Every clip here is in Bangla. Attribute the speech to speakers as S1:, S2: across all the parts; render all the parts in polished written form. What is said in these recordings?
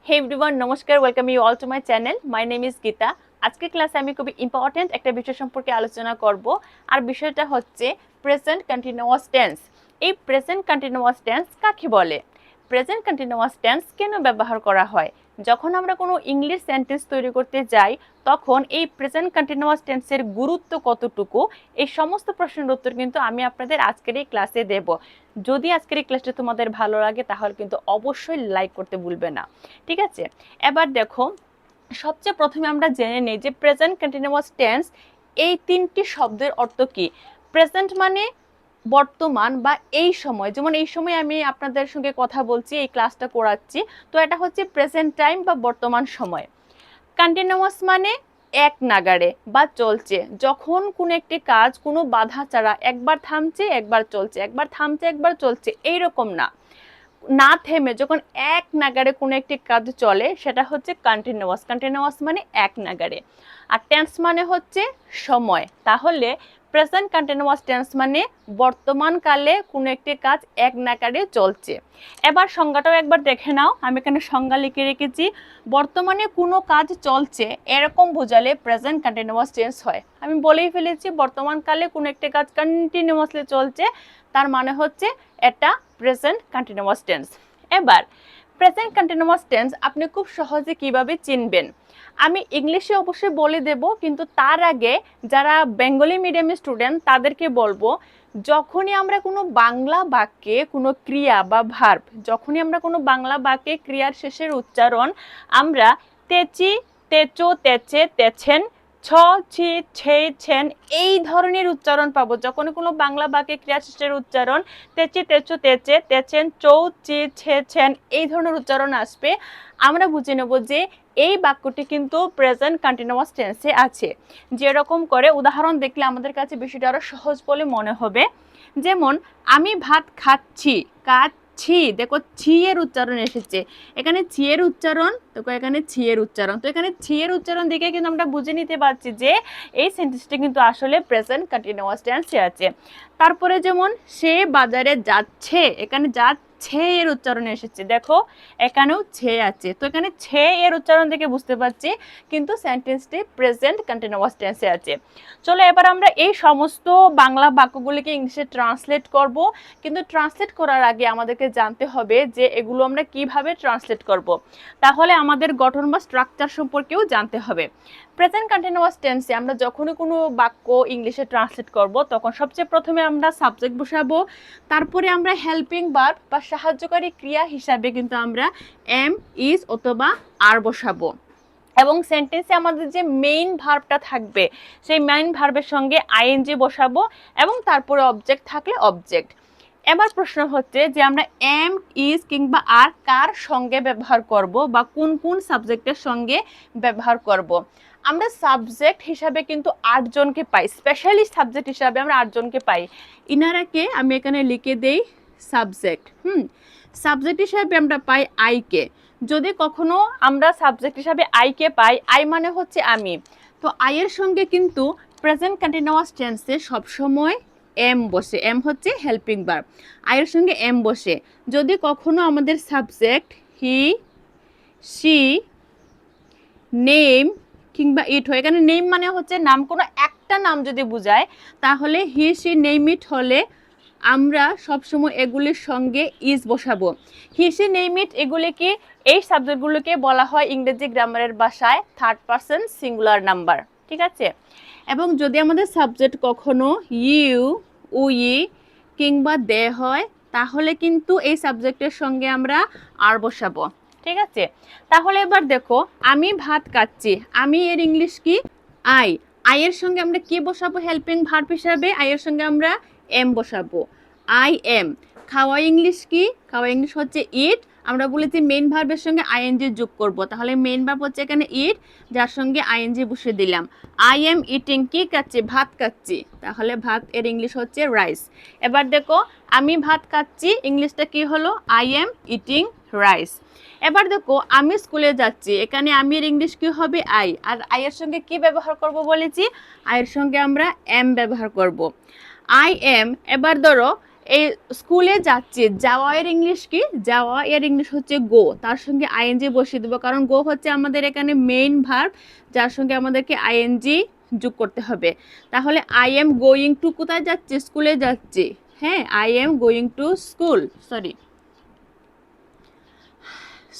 S1: হে এভরিওয়ান, নমস্কার। Welcome you all to my channel. My name is Gita. আজকের ক্লাসে আমি খুবই ইম্পর্টেন্ট একটা বিষয় সম্পর্কে আলোচনা করব, আর বিষয়টা হচ্ছে প্রেজেন্ট কন্টিনিউয়াস টেন্স। এই প্রেজেন্ট কন্টিনিউয়াস টেন্স কাকে বলে? প্রেজেন্ট কন্টিনিউয়াস টেন্স কেন ব্যবহার করা হয়? যখন আমরা কোনো ইংলিশ সেন্টেন্স তৈরি করতে যাই, তখন এই প্রেজেন্ট কন্টিনিউয়াস টেন্সের গুরুত্ব কতটুকু, এই সমস্ত প্রশ্নের উত্তর কিন্তু আমি আপনাদের আজকের এই ক্লাসে দেব। যদি আজকের এই ক্লাসটা তোমাদের ভালো লাগে তাহলে কিন্তু অবশ্যই লাইক করতে ভুলবে না, ঠিক আছে? এবার দেখো, সবচেয়ে প্রথমে আমরা জেনে নিই যে প্রেজেন্ট কন্টিনিউয়াস টেন্স এই তিনটি শব্দের অর্থ কি। প্রেজেন্ট মানে বর্তমান বা এই সময়, যেমন এই সময় আমি আপনাদের সঙ্গে কথা বলছি, এই ক্লাসটা করাচ্ছি, তো এটা হচ্ছে প্রেজেন্ট টাইম বা বর্তমান সময়। কন্টিনিউয়াস মানে এক নাগাড়ে বা চলছে, যখন কোনো একটি কাজ কোনো বাধা ছাড়া একবার থামছে একবার চলছে, একবার থামছে একবার চলছে, এইরকম না, না থেমে যখন এক নাগাড়ে কোনো একটি কাজ চলে সেটা হচ্ছে কন্টিনিউয়াস। কন্টিনিউয়াস মানে এক নাগাড়ে। আর টেন্স মানে হচ্ছে সময়। তাহলে প্রেজেন্ট কন্টিনিউয়াস টেন্স মানে বর্তমানকালে কোনো একটি কাজ এক নাগাড়ে চলছে। এবার সংজ্ঞাটাও একবার দেখে নাও, আমি এখানে সংজ্ঞা লিখে রেখেছি। বর্তমানে কোনো কাজ চলছে এরকম বোঝালে প্রেজেন্ট কন্টিনিউয়াস টেন্স হয়। আমি বলেই ফেলেছি, বর্তমানকালে কোনো একটি কাজ কন্টিনিউয়াসলি চলছে, তার মানে হচ্ছে এটা প্রেজেন্ট কন্টিনিউয়াস টেন্স। এবার প্রেজেন্ট কন্টিনিউয়াস টেন্স আপনি খুব সহজে কিভাবে চিনবেন আমি ইংলিশে অবশ্যই বলে দেব, কিন্তু তার আগে যারা বেঙ্গলি মিডিয়ামের স্টুডেন্ট তাদেরকে বলবো, যখনই আমরা কোনো বাংলা বাক্যে কোনো ক্রিয়া বা ভার্ব, যখনই আমরা কোনো বাংলা বাক্যে ক্রিয়ার শেষের উচ্চারণ আমরা তেচি, তেচো, তেচে, তেছেন, ছ, ছি, ছে, ছেন এই ধরনের উচ্চারণ পাবো। যখন কোনো বাংলা বাক্যে ক্রিয়া শেষের উচ্চারণ তেচি, তেচো, তেচে, তেছেন, চৌ, চি, ছে, ছেন এই ধরনের উচ্চারণ আসবে, আমরা বুঝে নেব যে এই বাক্যটি কিন্তু প্রেজেন্ট কন্টিনিউয়াস টেন্সে আছে। যেরকম করে উদাহরণ দেখলে আমাদের কাছে বিষয়টা আরো সহজ বলে মনে হবে। যেমন আমি ভাত খাচ্ছি, ছি, দেখো ছি এর উচ্চারণ এসেছে, এখানে ছি এর উচ্চারণ, দেখো এখানে ছি এর উচ্চারণ, তো এখানে ছি এর উচ্চারণ দেখে কিন্তু আমরা বুঝে নিতে পারছি যে এই সেন্টেন্সটি কিন্তু আসলে প্রেজেন্ট কন্টিনিউয়াস টেন্সে আছে। তারপরে যেমন সে বাজারে যাচ্ছে, এখানে যাচ্ছে এর উচ্চারণ এসেছে, দেখো এখানেও ছে আছে, তো এখানে ছে এর উচ্চারণ থেকে বুঝতে পারছি কিন্তু সেন্টেন্সটি প্রেজেন্ট কন্টিনিউয়াস টেন্সে আছে। চলো এবার আমরা এই সমস্ত বাংলা বাক্যগুলিকে ইংলিশে ট্রান্সলেট করব, কিন্তু ট্রান্সলেট করার আগে আমাদেরকে জানতে হবে যে এগুলো আমরা কিভাবে ট্রান্সলেট করব। তাহলে আমাদের গঠন বা স্ট্রাকচার সম্পর্কেও জানতে হবে। প্রেজেন্ট কন্টিনিউয়াস টেন্সে আমরা যখনই কোনো বাক্য ইংলিশে ট্রান্সলেট করব তখন সবচেয়ে প্রথমে আমরা সাবজেক্ট বসাবো, তারপরে আমরা হেল্পিং ভার্ব বা সাহায্যকারী ক্রিয়া হিসাবে কিন্তু আমরা এম, ইজ অথবা আর বসাবো, এবং সেন্টেন্সে আমাদের যে মেইন ভার্বটা থাকবে সেই মেইন ভার্বের সঙ্গে আইএনজি বসাবো, এবং তারপরে অবজেক্ট থাকলে অবজেক্ট। এবার প্রশ্ন হচ্ছে যে আমরা এম, ইজ কিংবা আর কার সঙ্গে ব্যবহার করব বা কোন কোন সাবজেক্টের সঙ্গে ব্যবহার করব। আমরা সাবজেক্ট হিসাবে কিন্তু 8 জনকে পাই, স্পেশালিস্ট সাবজেক্ট হিসাবে আমরা 8 জনকে পাই। ইনারাকে আমি এখানে লিখে দেই সাবজেক্ট। সাবজেক্ট হিসাবে আমরা পাই আইকে। যদি কখনো আমরা সাবজেক্ট হিসাবে আইকে পাই, আই মানে হচ্ছে আমি, তো আইয়ের সঙ্গে কিন্তু প্রেজেন্ট কন্টিনিউয়াস টেন্সে সবসময় এম বসে, এম হচ্ছে হেল্পিং ভার্ব, আইয়ের সঙ্গে এম বসে। যদি কখনো আমাদের সাবজেক্ট হি, সি, নেম কিংবা ইট হয়, এখানে নেম মানে হচ্ছে নাম, কোনো একটা নাম যদি বোঝায় তাহলে হি, সি, নেম, ইট হলে আমরা সবসময় এগুলির সঙ্গে ইজ বসাবো। হি, সি, নেম, ইট এগুলিকে, এই সাবজেক্টগুলোকে বলা হয় ইংরেজি গ্রামারের ভাষায় থার্ড পারসন সিঙ্গুলার নাম্বার, ঠিক আছে? এবং যদি আমাদের সাবজেক্ট কখনো ইউ, উই কিংবা দে হয় তাহলে কিন্তু এই সাবজেক্টের সঙ্গে আমরা আর বসাবো, ঠিক আছে? তাহলে এবার দেখো, আমি ভাত খাচ্ছি, আমি এর ইংলিশ কি? আই। আইয়ের সঙ্গে আমরা কি বসাবো হেল্পিং ভার্ব হিসাবে? আইয়ের সঙ্গে আমরা এম বসাবো, আই এম। খাওয়া ইংলিশ কি? খাওয়া ইংলিশ হচ্ছে ইট, আমরা বলেছি মেইন ভার্বের সঙ্গে আইএনজি যোগ করব, তাহলে মেইন ভার্ব হচ্ছে এখানে ইট, যার সঙ্গে আইএনজি বসিয়ে দিলাম। আই এম ইটিং, কি খাচ্ছি? ভাত খাচ্ছি, তাহলে ভাত এর ইংলিশ হচ্ছে রাইস। এবার দেখো, আমি ভাত খাচ্ছি ইংলিশটা কি হলো? I am eating rice. এবার দেখো, আমি স্কুলে যাচ্ছি, এখানে আমি এর ইংলিশ কি হবে? আই। আর আই এর সঙ্গে কি ব্যবহার করব বলেছি? আই এর সঙ্গে আমরা এম ব্যবহার করব, আই এম। এবার ধরো এই স্কুলে যাচ্ছি, যাওয়া এর ইংলিশ কি? যাওয়া এর ইংলিশ হচ্ছে গো, তার সঙ্গে আইএনজি বসিয়ে দেবো, কারণ গো হচ্ছে আমাদের এখানে মেইন ভার্ব, যার সঙ্গে আমাদেরকে আইএনজি যোগ করতে হবে। তাহলে আই এম গোয়িং টু, কোথায় যাচ্ছি? স্কুলে যাচ্ছি। হ্যাঁ, I am going to school, sorry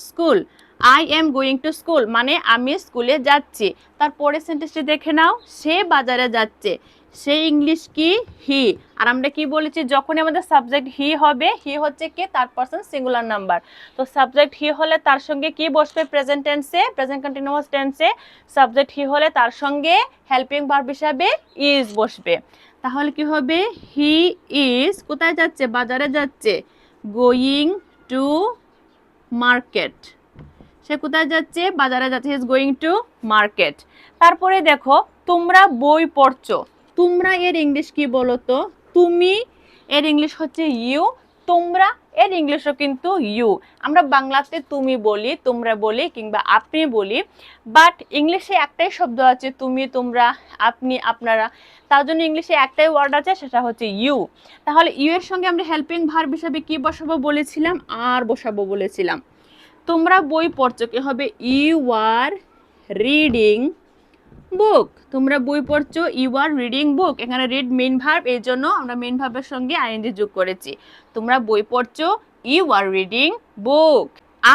S1: school. I am going to school মানে আমি স্কুলে যাচ্ছি। তারপরে সেন্টেন্সটি দেখে নাও, সে বাজারে যাচ্ছে। সে ইংলিশ কি? হি। আর আমরা কি বলেছি, যখনই আমাদের সাবজেক্ট হি হবে, হি হচ্ছে কি? Third person singular number. তো সাবজেক্ট হি হলে তার সঙ্গে কি বসবে? প্রেজেন্ট টেন্সে, প্রেজেন্ট কন্টিনিউয়াস টেন্সে সাবজেক্ট হি হলে তার সঙ্গে হেল্পিং ভার্ব হিসাবে ইজ বসবে। তাহলে কি হবে? হি ইজ কোথায় যাচ্ছে? বাজারে যাচ্ছে। গোয়িং টু মার্কেট, সে কোথায় যাচ্ছে? বাজারে যাচ্ছে। He is going to market. তারপরে দেখো, তোমরা বই পড়ছো। তোমরা এর ইংলিশ কি বলো তো? তুমি এর ইংলিশ হচ্ছে ইউ। তোমরা এর ইংলিশও কিন্তু ইউ। আমরা বাংলাতে তুমি বলি, তোমরা বলি কিংবা আপনি বলি, বাট ইংলিশে একটাই শব্দ আছে তুমি, তোমরা, আপনি, আপনারা। তার জন্য ইংলিশে একটাই ওয়ার্ড আছে, সেটা হচ্ছে ইউ। তাহলে ইউ এর সঙ্গে আমরা হেল্পিং ভার্ব হিসেবে কি বসাবো বলেছিলাম? আর বসাবো বলেছিলাম। তোমরা বই পড়ছো, কি হবে? You are reading book. তোমরা বই পড়ছো, ইউ আর রিডিং বুক। এখানে রিড মেইন ভার্ব, এই জন্য আমরা মেইন ভার্বের সঙ্গে আইএনজি যোগ করেছি। তোমরা বই পড়ছো, ইউ আর রিডিং বুক।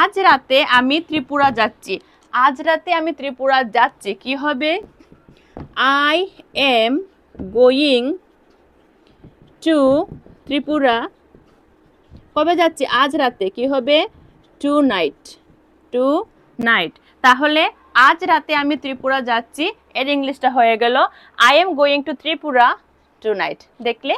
S1: আজ রাতে আমি ত্রিপুরা যাচ্ছি। আজ রাতে আমি ত্রিপুরা যাচ্ছি, কি হবে? I am going to Tripura. কবে যাচ্ছি? আজ রাতে, কি হবে? Tonight, tonight. তাহলে আজ রাতে আমি ত্রিপুরা যাচ্ছি এর ইংলিশটা হয়ে গেল I am going to Tripura tonight. দেখলে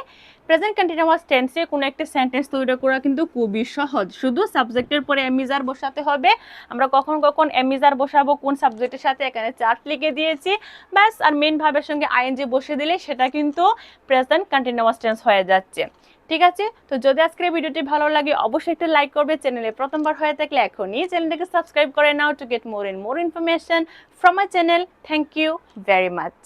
S1: প্রেজেন্ট কন্টিনিউয়াস টেন্সে কোনো একটা সেন্টেন্স তৈরি করা কিন্তু খুবই সহজ, শুধু সাবজেক্টের পরে এমিজার বসাতে হবে। আমরা কখন কখন এমিজার বসাবো কোন সাবজেক্টের সাথে এখানে চার্ট লিখে দিয়েছি, ব্যাস। আর মেইন ভার্বের সঙ্গে আইএনজি বসিয়ে দিলে সেটা কিন্তু প্রেজেন্ট কন্টিনিউয়াস টেন্স হয়ে যাচ্ছে। ঠিক আছে, তো যদি আজকের ভিডিওটি ভালো লাগে অবশ্যই একটা লাইক করবে। চ্যানেলে প্রথমবার হয়ে থাকলে এখনই চ্যানেলটাকে সাবস্ক্রাইব করে নাও to get more information from my channel. Thank you very much.